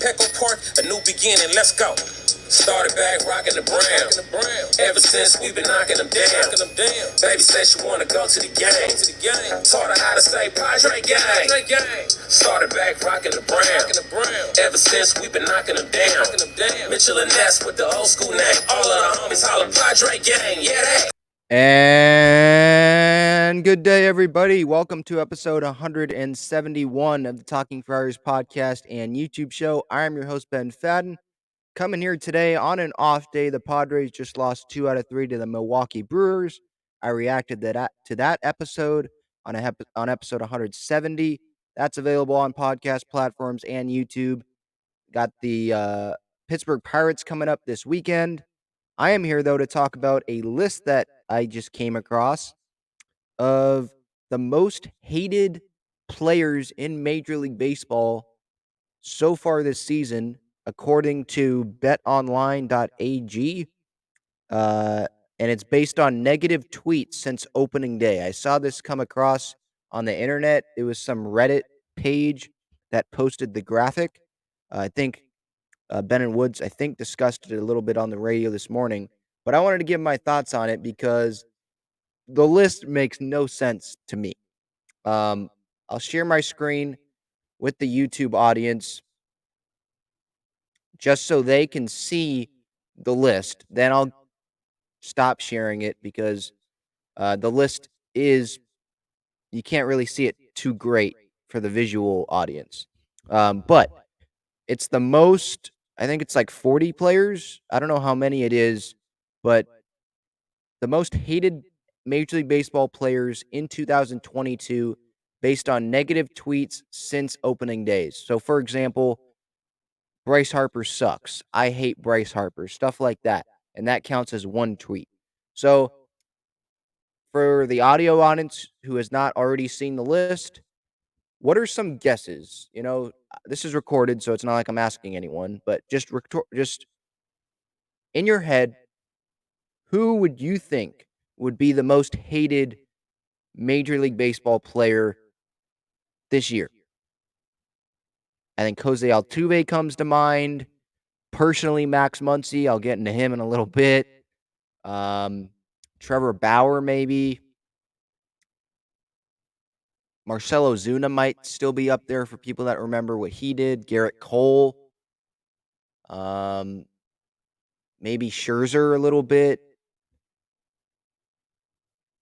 Petco Park, a new beginning, let's go. Started back rocking the brown. Ever since we've been knocking them down. Baby said she wanna go to the game. Taught her how to say Padres gang. Started back rocking the brown. Ever since we've been knocking them down. Mitchell and Ness with the old school name. All of the homies holler Padre gang. Yeah, that. And good day, everybody. Welcome to episode 171 of the Talking Friars podcast and YouTube show. I am your host, Ben Fadden. Coming here today on an off day, the Padres just lost 2 out of 3 to the Milwaukee Brewers. I reacted to that episode on episode 170. That's available on podcast platforms and YouTube. Got the Pittsburgh Pirates coming up this weekend. I am here, though, to talk about a list that I just came across of the most hated players in Major League Baseball so far this season, according to betonline.ag. And it's based on negative tweets since opening day. I saw this come across on the internet. It was some Reddit page that posted the graphic. I think Ben and Woods, I think, discussed it a little bit on the radio this morning. But I wanted to give my thoughts on it because the list makes no sense to me. I'll share my screen with the YouTube audience just so they can see the list. Then I'll stop sharing it because the list is, you can't really see it too great for the visual audience. But it's the most, I think it's like 40 players. I don't know how many it is, but the most hated Major League Baseball players in 2022 based on negative tweets since opening days. So, for example, Bryce Harper sucks. I hate Bryce Harper. Stuff like that. And that counts as one tweet. So, for the audio audience who has not already seen the list, what are some guesses? This is recorded, so it's not like I'm asking anyone, but just in your head, who would you think would be the most hated Major League Baseball player this year? I think Jose Altuve comes to mind. Personally, Max Muncy. I'll get into him in a little bit. Trevor Bauer, maybe. Marcell Ozuna might still be up there for people that remember what he did. Garrett Cole. Maybe Scherzer a little bit.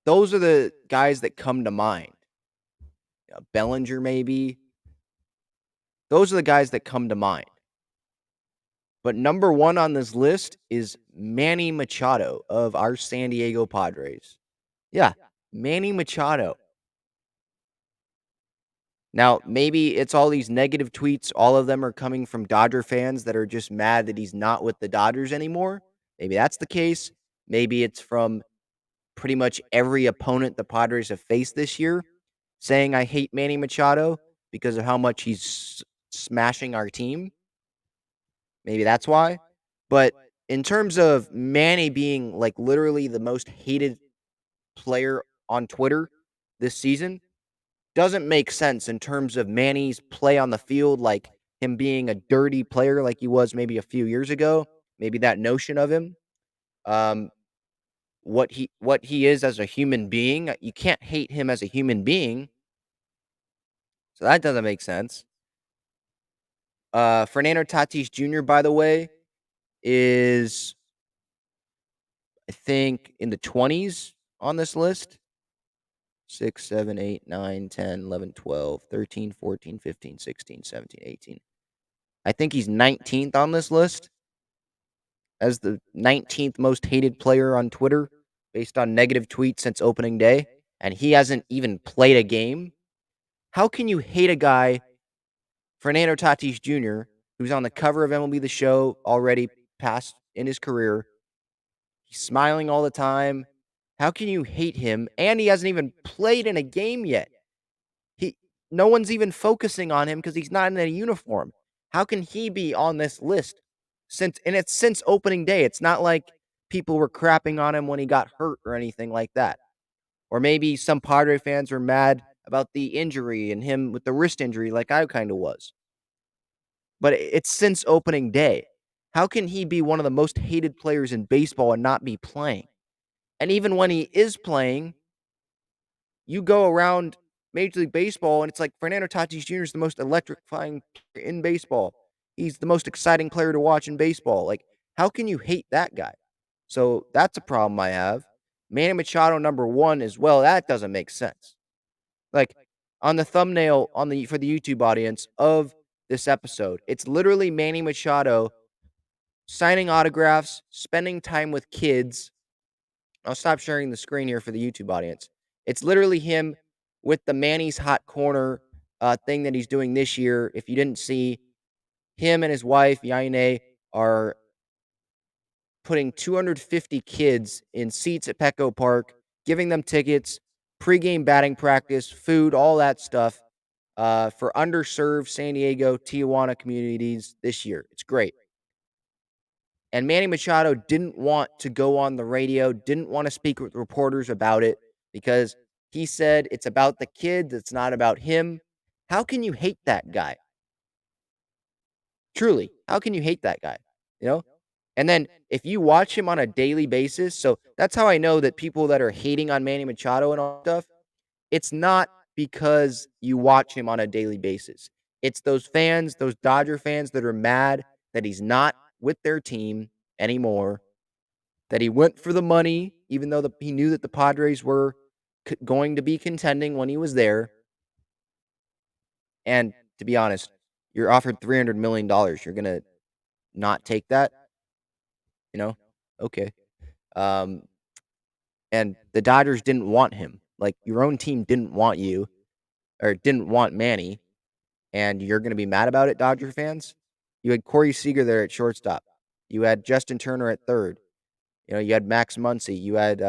Those are the guys that come to mind. Bellinger, maybe. Those are the guys that come to mind. But number one on this list is Manny Machado of our San Diego Padres. Yeah, Manny Machado. Now, maybe it's all these negative tweets. All of them are coming from Dodger fans that are just mad that he's not with the Dodgers anymore. Maybe that's the case. Maybe it's from pretty much every opponent the Padres have faced this year saying, I hate Manny Machado because of how much he's smashing our team. Maybe that's why. But in terms of Manny being like literally the most hated player on Twitter this season, doesn't make sense in terms of Manny's play on the field, like him being a dirty player like he was maybe a few years ago. Maybe that notion of him. What he is as a human being. You can't hate him as a human being. So that doesn't make sense. Fernando Tatis Jr., by the way, is, I think, in the 20s on this list. 6, 7, 8, 9, 10, 11, 12, 13, 14, 15, 16, 17, 18. I think he's 19th on this list as the 19th most hated player on Twitter based on negative tweets since opening day, and he hasn't even played a game. How can you hate a guy, Fernando Tatis Jr., who's on the cover of MLB The Show already past in his career? He's smiling all the time. How can you hate him? And he hasn't even played in a game yet. No one's even focusing on him because he's not in a uniform. How can he be on this list? It's since opening day. It's not like people were crapping on him when he got hurt or anything like that. Or maybe some Padre fans were mad about the injury and him with the wrist injury like I kind of was. but it's since opening day. How can he be one of the most hated players in baseball and not be playing? And even when he is playing, you go around Major League Baseball and it's like Fernando Tatis Jr. is the most electrifying player in baseball. He's the most exciting player to watch in baseball. Like, how can you hate that guy? So that's a problem I have. Manny Machado number one as well. That doesn't make sense. Like on the thumbnail on the for the YouTube audience of this episode, it's literally Manny Machado signing autographs, spending time with kids. I'll stop sharing the screen here for the YouTube audience. It's literally him with the Manny's Hot Corner thing that he's doing this year. If you didn't see, him and his wife, Yaine, are putting 250 kids in seats at Petco Park, giving them tickets, pregame batting practice, food, all that stuff for underserved San Diego, Tijuana communities this year. It's great. And Manny Machado didn't want to go on the radio, didn't want to speak with reporters about it because he said it's about the kids, it's not about him. How can you hate that guy? Truly, how can you hate that guy? You know? And then if you watch him on a daily basis, so that's how I know that people that are hating on Manny Machado and all stuff, it's not because you watch him on a daily basis. It's those fans, those Dodger fans that are mad that he's not with their team anymore, that he went for the money, even though he knew that the Padres were going to be contending when he was there. And to be honest, you're offered $300 million. You're going to not take that, you know? Okay. Um, and the Dodgers didn't want him. Like, your own team didn't want you or didn't want Manny, and you're going to be mad about it, Dodger fans? You had Corey Seager there at shortstop. You had Justin Turner at third. You had Max Muncy. You had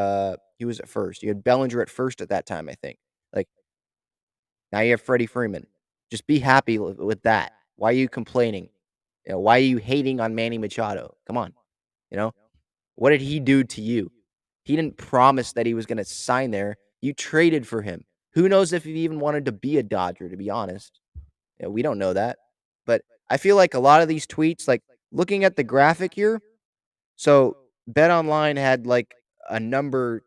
he was at first. You had Bellinger at first at that time, I think. Like, now you have Freddie Freeman. Just be happy with that. Why are you complaining? Why are you hating on Manny Machado? Come on. You know, what did he do to you? He didn't promise that he was going to sign there. You traded for him. Who knows if he even wanted to be a Dodger, to be honest. We don't know that. But I feel like a lot of these tweets, like looking at the graphic here, so BetOnline had like a number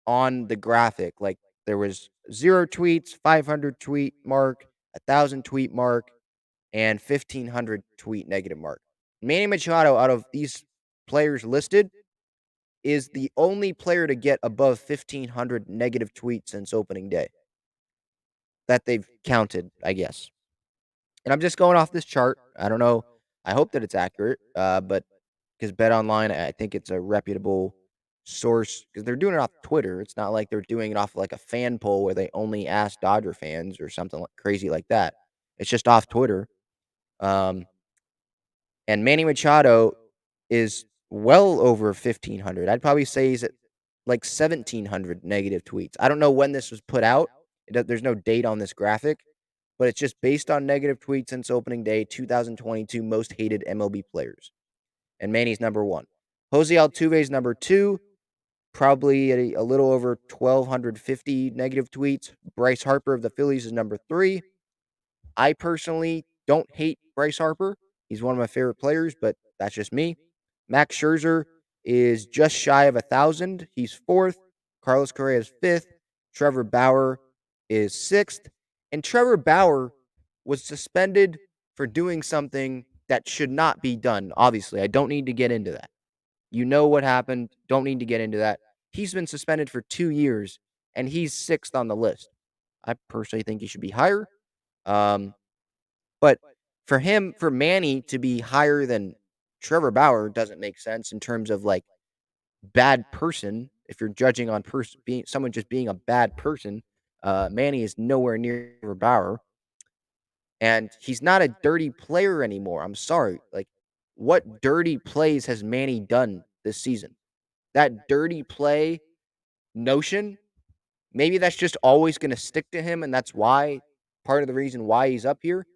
on the graphic. Like there was 0 tweets, 500 tweet mark, 1,000 tweet mark, and 1,500 tweet negative mark. Manny Machado, out of these players listed, is the only player to get above 1,500 negative tweets since opening day that they've counted, I guess. And I'm just going off this chart. I don't know. I hope that it's accurate, but because BetOnline, I think it's a reputable source because they're doing it off Twitter. It's not like they're doing it off like a fan poll where they only ask Dodger fans or something like crazy like that. It's just off Twitter. Um, and Manny Machado is well over 1,500. I'd probably say he's at like 1,700 negative tweets. I don't know when this was put out. There's no date on this graphic, but it's just based on negative tweets since opening day, 2022 most hated MLB players. And Manny's number one. Jose Altuve's number two, probably a little over 1,250 negative tweets. Bryce Harper of the Phillies is number three. I personally don't hate Bryce Harper. He's one of my favorite players, but that's just me. Max Scherzer is just shy of 1,000. He's fourth. Carlos Correa is fifth. Trevor Bauer is sixth. And Trevor Bauer was suspended for doing something that should not be done. Obviously, I don't need to get into that. You know what happened. Don't need to get into that. He's been suspended for 2 years, and he's sixth on the list. I personally think he should be higher. Um, but for Manny to be higher than Trevor Bauer doesn't make sense in terms of like bad person. If you're judging on being someone just being a bad person, Manny is nowhere near Trevor Bauer, and he's not a dirty player anymore. I'm sorry. Like, what dirty plays has Manny done this season? That dirty play notion, maybe that's just always going to stick to him, and that's why part of the reason why he's up here.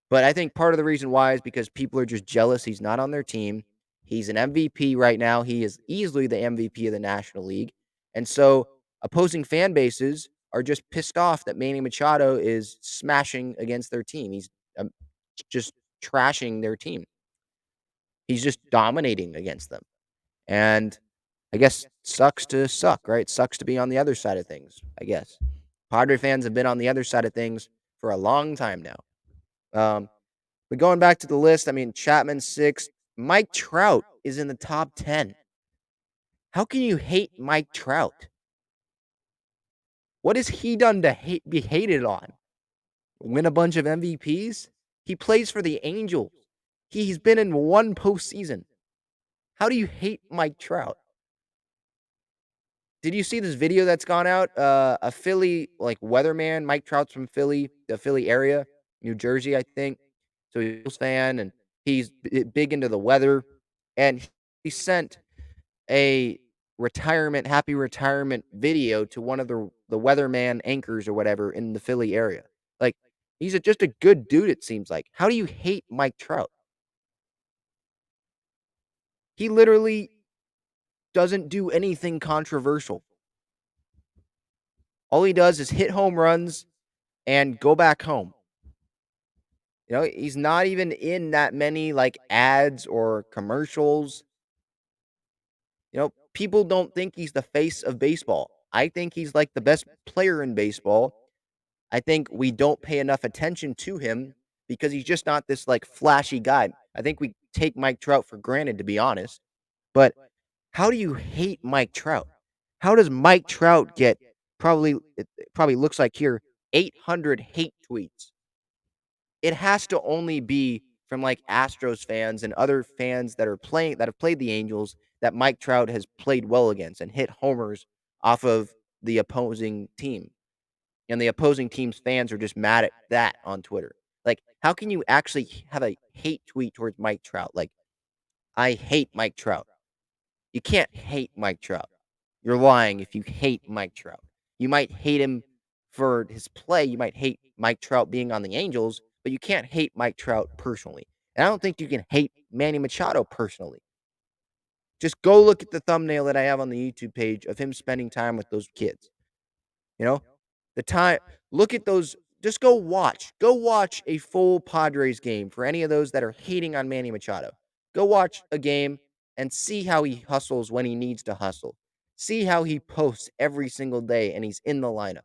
But I think part of the reason why is because people are just jealous he's not on their team. He's an MVP right now. He is easily the MVP of the National League. And so opposing fan bases are just pissed off that Manny Machado is smashing against their team. He's just trashing their team. He's just dominating against them. And I guess sucks to suck, right? Sucks to be on the other side of things, I guess. Padre fans have been on the other side of things for a long time now. But going back to the list, I mean, Chapman 6, Mike Trout is in the top 10. How can you hate Mike Trout? What has he done to be hated on? Win a bunch of MVPs? He plays for the Angels. He's been in one postseason. How do you hate Mike Trout? Did you see this video that's gone out? A Philly weatherman, Mike Trout's from Philly, the Philly area, New Jersey, I think. So he's a fan and he's big into the weather. And he sent a happy retirement video to one of the weatherman anchors or whatever in the Philly area. Like, he's just a good dude, it seems like. How do you hate Mike Trout? He literally doesn't do anything controversial. All he does is hit home runs and go back home. He's not even in that many ads or commercials. People don't think he's the face of baseball. I think he's like the best player in baseball. I think we don't pay enough attention to him because he's just not this flashy guy. I think we take Mike Trout for granted, to be honest. But how do you hate Mike Trout? How does Mike Trout get it probably looks like here 800 hate tweets? It has to only be from Astros fans and other fans that have played the Angels that Mike Trout has played well against and hit homers off of the opposing team. And the opposing team's fans are just mad at that on Twitter. How can you actually have a hate tweet towards Mike Trout? I hate Mike Trout. You can't hate Mike Trout. You're lying if you hate Mike Trout. You might hate him for his play. You might hate Mike Trout being on the Angels, but you can't hate Mike Trout personally. And I don't think you can hate Manny Machado personally. Just go look at the thumbnail that I have on the YouTube page of him spending time with those kids. You know, the time, look at those. Just go watch. Go watch a full Padres game for any of those that are hating on Manny Machado. Go watch a game and see how he hustles when he needs to hustle. See how he posts every single day and he's in the lineup.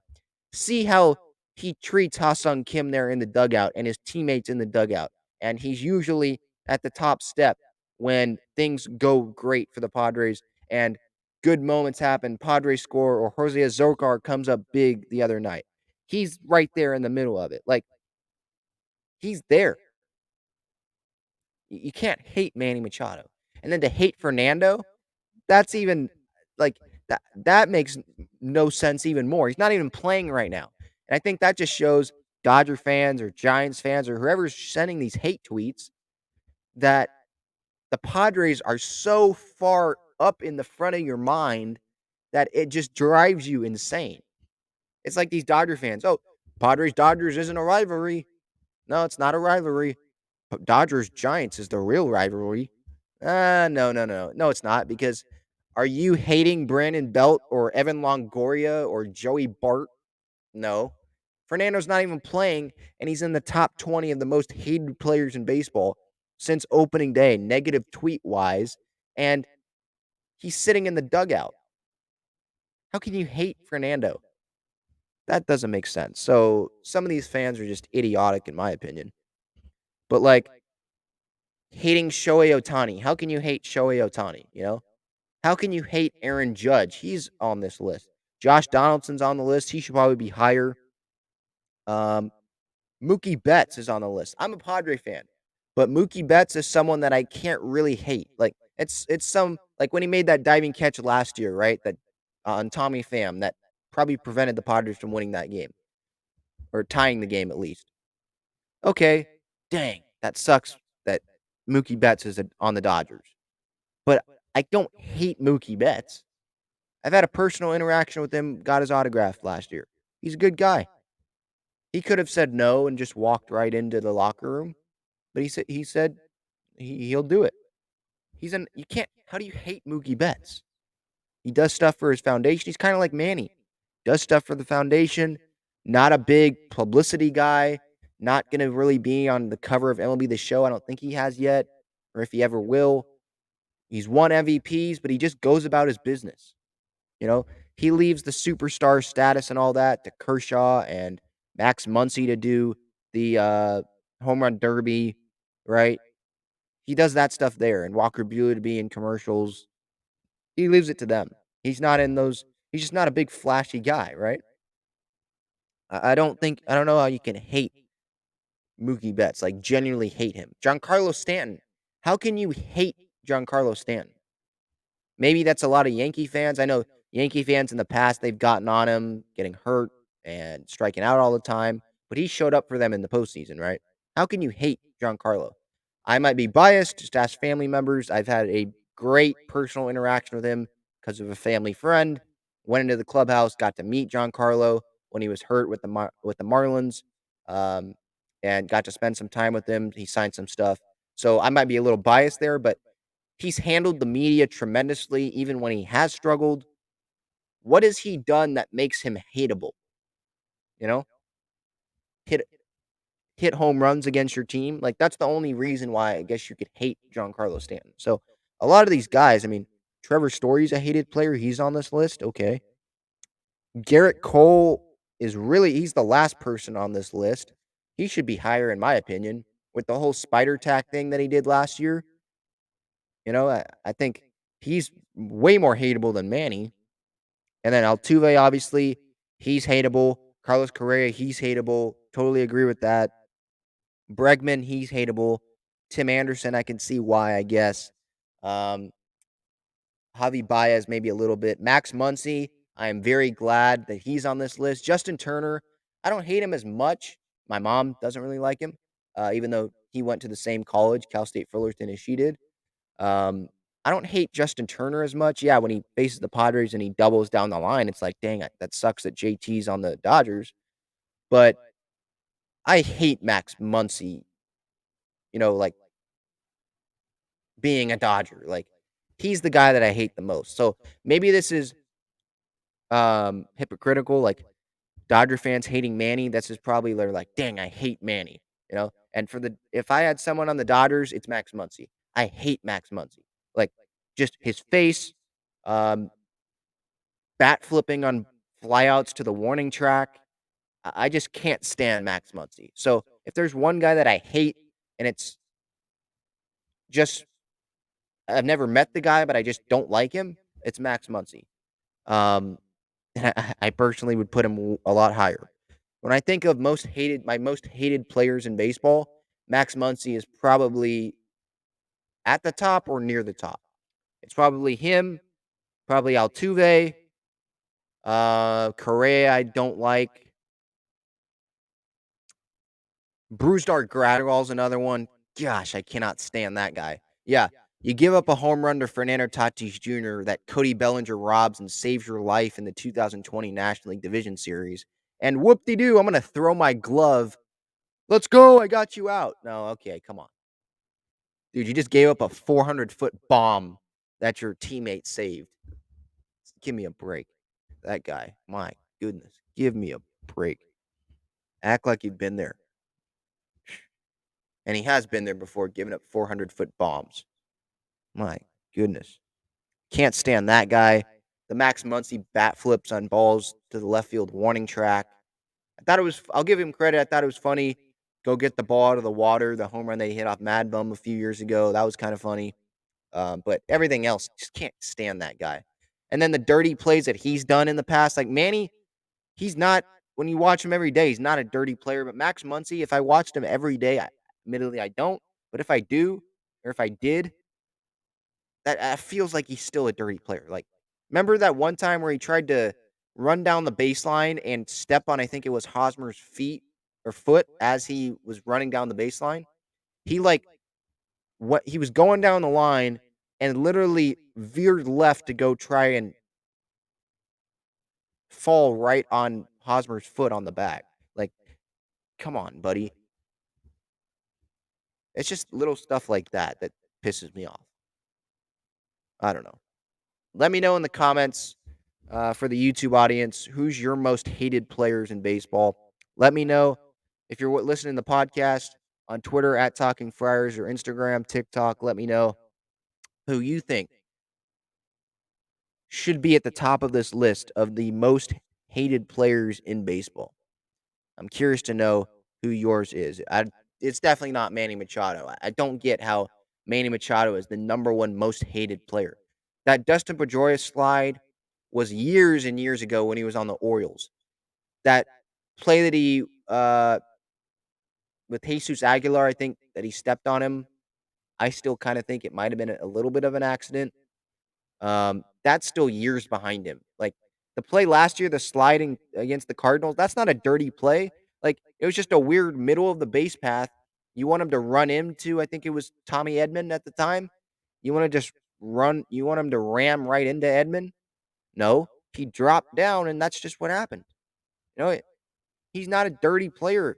See how he treats Ha-Sung Kim there in the dugout and his teammates in the dugout. And he's usually at the top step when things go great for the Padres and good moments happen. Padres score or Jose Azocar comes up big the other night. He's right there in the middle of it. He's there. You can't hate Manny Machado. And then to hate Fernando, that's even that makes no sense even more. He's not even playing right now. And I think that just shows Dodger fans or Giants fans or whoever's sending these hate tweets that the Padres are so far up in the front of your mind that it just drives you insane. It's like these Dodger fans. Oh, Padres Dodgers isn't a rivalry. No, it's not a rivalry. Dodgers Giants is the real rivalry. No, it's not, because are you hating Brandon Belt or Evan Longoria or Joey Bart? No. Fernando's not even playing, and he's in the top 20 of the most hated players in baseball since opening day, negative tweet-wise, and he's sitting in the dugout. How can you hate Fernando? That doesn't make sense. So some of these fans are just idiotic, in my opinion. But hating Shohei Ohtani. How can you hate Shohei Ohtani? How can you hate Aaron Judge? He's on this list. Josh Donaldson's on the list. He should probably be higher. Mookie Betts is on the list. I'm a Padre fan, but Mookie Betts is someone that I can't really hate. It's some when he made that diving catch last year, right? That on Tommy Pham that probably prevented the Padres from winning that game or tying the game at least. Okay, dang, that sucks that Mookie Betts is on the Dodgers. But I don't hate Mookie Betts. I've had a personal interaction with him, got his autograph last year. He's a good guy. He could have said no and just walked right into the locker room, but he said he'll do it. You can't, how do you hate Mookie Betts? He does stuff for his foundation. He's kind of like Manny. Does stuff for the foundation, not a big publicity guy, Not going to really be on the cover of MLB The Show. I don't think he has yet, or if he ever will. He's won MVPs, but he just goes about his business. You know, he leaves the superstar status and all that to Kershaw and Max Muncy to do the home run derby, right? He does that stuff there, and Walker Buehler to be in commercials. He leaves it to them. He's not in those. He's just not a big flashy guy, right? I don't know how you can hate Mookie Betts, like genuinely hate him. Giancarlo Stanton. How can you hate Giancarlo Stanton? Maybe that's a lot of Yankee fans. I know Yankee fans in the past, they've gotten on him, getting hurt and striking out all the time, but he showed up for them in the postseason, right? How can you hate Giancarlo? I might be biased, just ask family members. I've had a great personal interaction with him because of a family friend. Went into the clubhouse, got to meet Giancarlo when he was hurt with the Marlins, um, and got to spend some time with him. He signed some stuff, so I might be a little biased there, but he's handled the media tremendously, even when he has struggled. What has he done that makes him hateable? You know, hit hit home runs against your team. Like that's the only reason why I guess you could hate Giancarlo Stanton. So a lot of these guys, I mean, Trevor Story's a hated player. He's on this list. Okay. Garrett Cole is really he's the last person on this list. He should be higher in my opinion with the whole spider tack thing that he did last year. I think he's way more hateable than Manny. And then Altuve, obviously, he's hateable. Carlos Correa, he's hateable. Totally agree with that. Bregman, he's hateable. Tim Anderson, I can see why, I guess. Um, Javi Baez, maybe a little bit. Max Muncy, I am very glad that he's on this list. Justin Turner, I don't hate him as much. My mom doesn't really like him, even though he went to the same college, Cal State Fullerton, as she did. Um, I don't hate Justin Turner as much. Yeah, when he faces the Padres and he doubles down the line, it's like, dang, that sucks that JT's on the Dodgers. But I hate Max Muncy, like being a Dodger. Like he's the guy that I hate the most. So maybe this is hypocritical, like Dodger fans hating Manny. That's just probably they're like, dang, I hate Manny. And if I had someone on the Dodgers, it's Max Muncy. I hate Max Muncy. Like just his face, um, bat flipping on flyouts to the warning track. I just can't stand Max Muncy. So if there's one guy that I hate, and it's just I've never met the guy, but I just don't like him, it's Max Muncy. Um, and I personally would put him a lot higher. When I think of my most hated players in baseball, Max Muncy is probably at the top or near the top. It's probably him, probably Altuve, Correa. I don't like. Brusdar Graterol's another one. Gosh, I cannot stand that guy. Yeah, you give up a home run to Fernando Tatis Jr. that Cody Bellinger robs and saves your life in the 2020 National League Division Series. And whoop-de-doo, I'm going to throw my glove. Let's go, I got you out. No, okay, come on. Dude, you just gave up a 400-foot bomb that your teammate saved. Give me a break. That guy, my goodness, give me a break. Act like you've been there. And he has been there before, giving up 400-foot bombs. My goodness. Can't stand that guy. The Max Muncy bat flips on balls to the left field warning track. I'll give him credit. I thought it was funny. Go get the ball out of the water. The home run they hit off Mad Bum a few years ago. That was kind of funny. But everything else, just can't stand that guy. And then the dirty plays that he's done in the past, like Manny, he's not, when you watch him every day, he's not a dirty player. But Max Muncy, if I watched him every day, admittedly I don't. But if I do, or if I did, that feels like he's still a dirty player. Like, remember that one time where he tried to run down the baseline and step on, I think it was Hosmer's feet or foot as he was running down the baseline? He like what he was going down the line and literally veered left to go try and fall right on Hosmer's foot on the back. Like, come on, buddy. It's just little stuff like that pisses me off. I don't know. Let me know in the comments for the YouTube audience who's your most hated players in baseball. Let me know. If you're listening to the podcast on Twitter at Talking Friars or Instagram, TikTok, let me know who you think should be at the top of this list of the most hated players in baseball. I'm curious to know who yours is. It's definitely not Manny Machado. I don't get how Manny Machado is the number one most hated player. That Dustin Pedroia slide was years and years ago when he was on the Orioles. That play that he with Jesus Aguilar, I think that he stepped on him. I still kind of think it might have been a little bit of an accident. That's still years behind him. Like the play last year, the sliding against the Cardinals, that's not a dirty play. Like it was just a weird middle of the base path. You want him to run into, I think it was Tommy Edman at the time. You want to just you want him to ram right into Edman? No, he dropped down, and that's just what happened. You know, he's not a dirty player.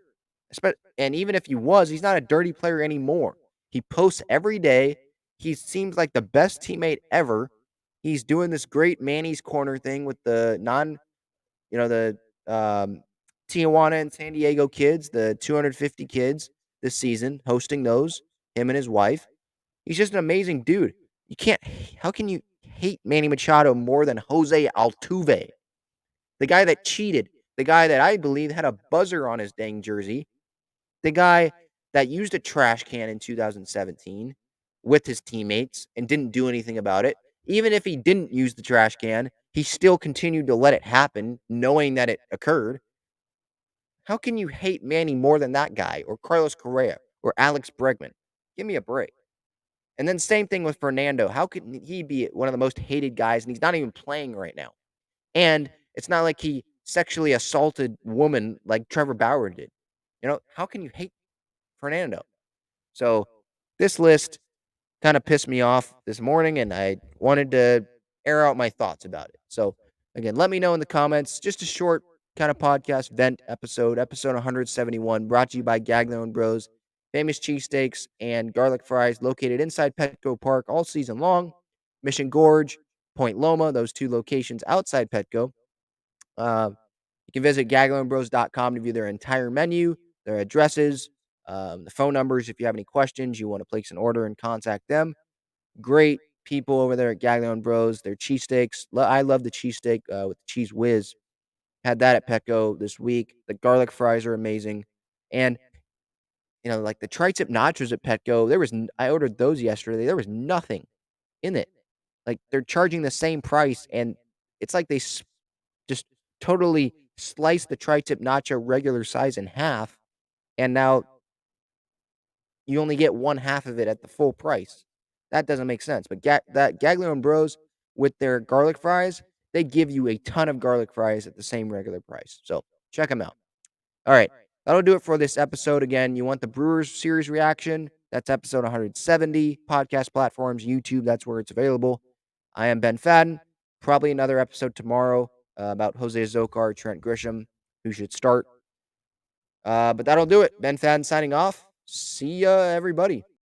And even if he was, he's not a dirty player anymore. He posts every day. He seems like the best teammate ever. He's doing this great Manny's Corner thing with the Tijuana and San Diego kids, the 250 kids this season, hosting those, him and his wife. He's just an amazing dude. How can you hate Manny Machado more than Jose Altuve? The guy that cheated, the guy that I believe had a buzzer on his dang jersey, the guy that used a trash can in 2017 with his teammates and didn't do anything about it. Even if he didn't use the trash can, he still continued to let it happen, knowing that it occurred. How can you hate Manny more than that guy or Carlos Correa or Alex Bregman? Give me a break. And then same thing with Fernando. How could he be one of the most hated guys and he's not even playing right now? And it's not like he sexually assaulted woman like Trevor Bauer did. How can you hate Fernando? So this list kind of pissed me off this morning, and I wanted to air out my thoughts about it. So again, let me know in the comments. Just a short kind of podcast vent episode 171, brought to you by Gaglione Bros, famous cheesesteaks and garlic fries located inside Petco Park all season long. Mission Gorge, Point Loma, those two locations outside Petco. You can visit gaglionebros.com to view their entire menu, their addresses, the phone numbers. If you have any questions, you want to place an order and contact them. Great people over there at Gaglione Bros. Their cheesesteaks. I love the cheesesteak with cheese whiz. Had that at Petco this week. The garlic fries are amazing. And, like the tri-tip nachos at Petco, I ordered those yesterday. There was nothing in it. Like they're charging the same price, and it's like they just totally slice the tri-tip nacho regular size in half, and now you only get one half of it at the full price. That doesn't make sense. But that Gaglione Bros with their garlic fries, they give you a ton of garlic fries at the same regular price. So check them out. All right, that'll do it for this episode. Again, you want the Brewers series reaction? That's episode 170. Podcast platforms, YouTube, that's where it's available. I am Ben Fadden. Probably another episode tomorrow about Jose Zokar, Trent Grisham, who should start. But that'll do it. Ben Fadden signing off. See ya, everybody.